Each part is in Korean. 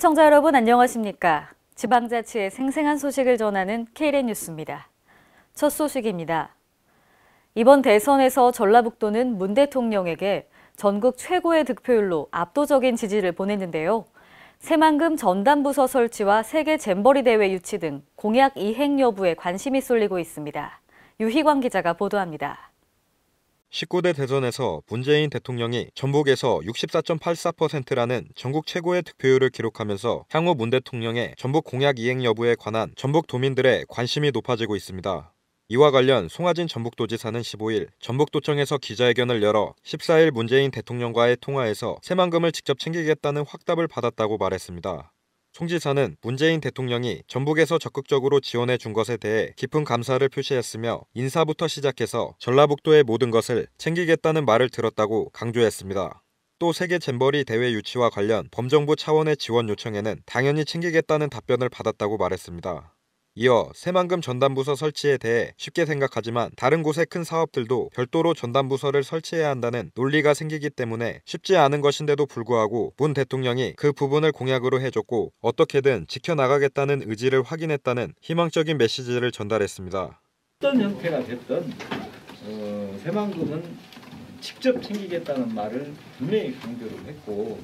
시청자 여러분 안녕하십니까? 지방자치의 생생한 소식을 전하는 KLN 뉴스입니다. 첫 소식입니다. 이번 대선에서 전라북도는 문 대통령에게 전국 최고의 득표율로 압도적인 지지를 보냈는데요. 새만금 전담부서 설치와 세계 잼버리 대회 유치 등 공약 이행 여부에 관심이 쏠리고 있습니다. 유희광 기자가 보도합니다. 19대 대선에서 문재인 대통령이 전북에서 64.84%라는 전국 최고의 득표율을 기록하면서 향후 문 대통령의 전북 공약 이행 여부에 관한 전북 도민들의 관심이 높아지고 있습니다. 이와 관련 송하진 전북도지사는 15일 전북도청에서 기자회견을 열어 14일 문재인 대통령과의 통화에서 새만금을 직접 챙기겠다는 확답을 받았다고 말했습니다. 송 지사는 문재인 대통령이 전북에서 적극적으로 지원해 준 것에 대해 깊은 감사를 표시했으며 인사부터 시작해서 전라북도의 모든 것을 챙기겠다는 말을 들었다고 강조했습니다. 또 세계 잼버리 대회 유치와 관련 범정부 차원의 지원 요청에는 당연히 챙기겠다는 답변을 받았다고 말했습니다. 이어 새만금 전담부서 설치에 대해 쉽게 생각하지만 다른 곳의 큰 사업들도 별도로 전담부서를 설치해야 한다는 논리가 생기기 때문에 쉽지 않은 것인데도 불구하고 문 대통령이 그 부분을 공약으로 해줬고 어떻게든 지켜나가겠다는 의지를 확인했다는 희망적인 메시지를 전달했습니다. 어떤 형태가 됐든 새만금은 직접 챙기겠다는 말을 분명히 강조를 했고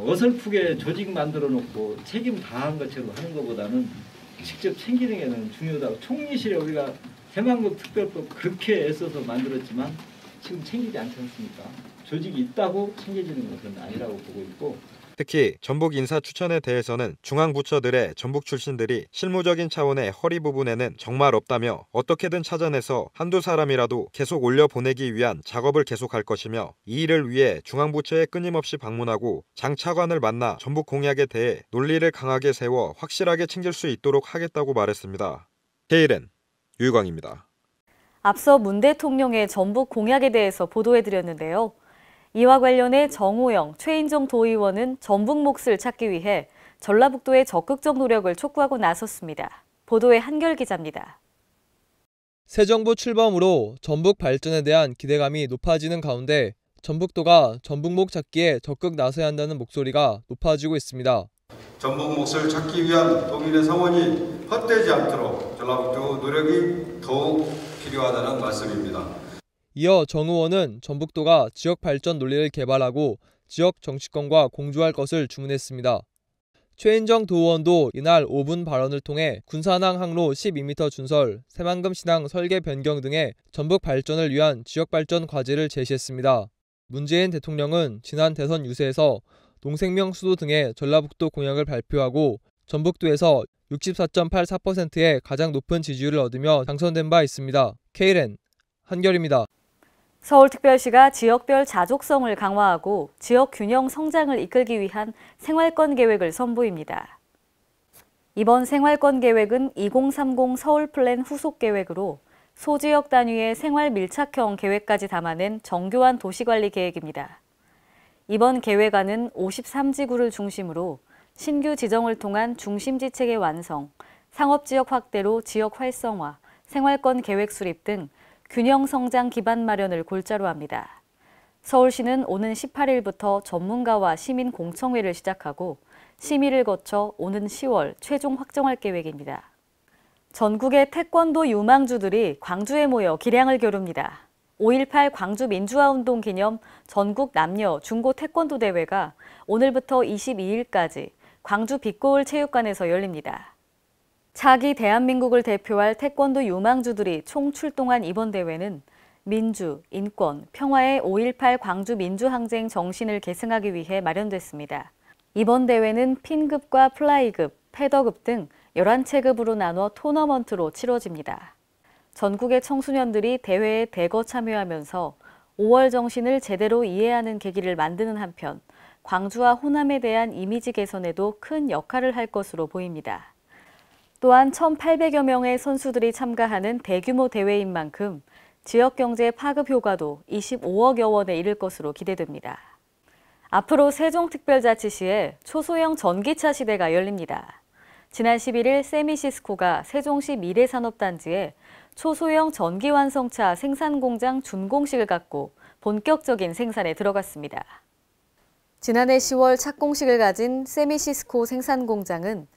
어설프게 조직 만들어 놓고 책임 다한 것처럼 하는 것보다는 직접 챙기는 게 중요하다고. 총리실에 우리가 새만금 특별법 그렇게 애써서 만들었지만 지금 챙기지 않지 않습니까? 조직이 있다고 챙겨지는 것은 아니라고 보고 있고, 특히 전북 인사 추천에 대해서는 중앙부처들의 전북 출신들이 실무적인 차원의 허리 부분에는 정말 없다며 어떻게든 찾아내서 한두 사람이라도 계속 올려보내기 위한 작업을 계속할 것이며 이 일을 위해 중앙부처에 끊임없이 방문하고 장 차관을 만나 전북 공약에 대해 논리를 강하게 세워 확실하게 챙길 수 있도록 하겠다고 말했습니다. KLN 유희광입니다. 앞서 문 대통령의 전북 공약에 대해서 보도해드렸는데요. 이와 관련해 정호영, 최인정 도의원은 전북 몫을 찾기 위해 전라북도의 적극적 노력을 촉구하고 나섰습니다. 보도에 한결 기자입니다. 새 정부 출범으로 전북 발전에 대한 기대감이 높아지는 가운데 전북도가 전북 몫 찾기에 적극 나서야 한다는 목소리가 높아지고 있습니다. 전북 몫을 찾기 위한 도민의 성원이 헛되지 않도록 전라북도 노력이 더욱 필요하다는 말씀입니다. 이어 정 의원은 전북도가 지역 발전 논리를 개발하고 지역 정치권과 공조할 것을 주문했습니다. 최인정 도의원도 이날 5분 발언을 통해 군산항 항로 12m 준설, 새만금 신항 설계 변경 등의 전북 발전을 위한 지역 발전 과제를 제시했습니다. 문재인 대통령은 지난 대선 유세에서 농생명 수도 등의 전라북도 공약을 발표하고 전북도에서 64.84%의 가장 높은 지지율을 얻으며 당선된 바 있습니다. KLN 한결입니다. 서울특별시가 지역별 자족성을 강화하고 지역 균형 성장을 이끌기 위한 생활권 계획을 선보입니다. 이번 생활권 계획은 2030 서울 플랜 후속 계획으로 소지역 단위의 생활 밀착형 계획까지 담아낸 정교한 도시관리 계획입니다. 이번 계획안은 53지구를 중심으로 신규 지정을 통한 중심지 체계 완성, 상업지역 확대로 지역 활성화, 생활권 계획 수립 등 균형 성장 기반 마련을 골자로 합니다. 서울시는 오는 18일부터 전문가와 시민 공청회를 시작하고 심의를 거쳐 오는 10월 최종 확정할 계획입니다. 전국의 태권도 유망주들이 광주에 모여 기량을 겨룹니다. 5.18 광주 민주화운동 기념 전국 남녀 중고 태권도 대회가 오늘부터 22일까지 광주 빛고을 체육관에서 열립니다. 차기 대한민국을 대표할 태권도 유망주들이 총 출동한 이번 대회는 민주, 인권, 평화의 5.18 광주 민주항쟁 정신을 계승하기 위해 마련됐습니다. 이번 대회는 핀급과 플라이급, 패더급 등 11체급으로 나눠 토너먼트로 치러집니다. 전국의 청소년들이 대회에 대거 참여하면서 5월 정신을 제대로 이해하는 계기를 만드는 한편 광주와 호남에 대한 이미지 개선에도 큰 역할을 할 것으로 보입니다. 또한 1,800여 명의 선수들이 참가하는 대규모 대회인 만큼 지역경제 파급 효과도 25억여 원에 이를 것으로 기대됩니다. 앞으로 세종특별자치시에 초소형 전기차 시대가 열립니다. 지난 11일 세미시스코가 세종시 미래산업단지에 초소형 전기완성차 생산공장 준공식을 갖고 본격적인 생산에 들어갔습니다. 지난해 10월 착공식을 가진 세미시스코 생산공장은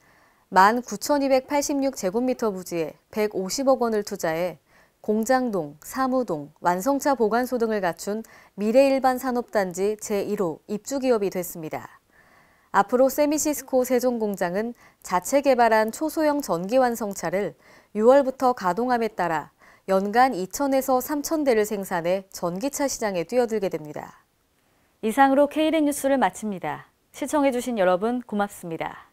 19,286제곱미터 부지에 150억 원을 투자해 공장동, 사무동, 완성차 보관소 등을 갖춘 미래일반산업단지 제1호 입주기업이 됐습니다. 앞으로 세미시스코 세종공장은 자체 개발한 초소형 전기완성차를 6월부터 가동함에 따라 연간 2,000에서 3,000대를 생산해 전기차 시장에 뛰어들게 됩니다. 이상으로 K랜 뉴스를 마칩니다. 시청해주신 여러분 고맙습니다.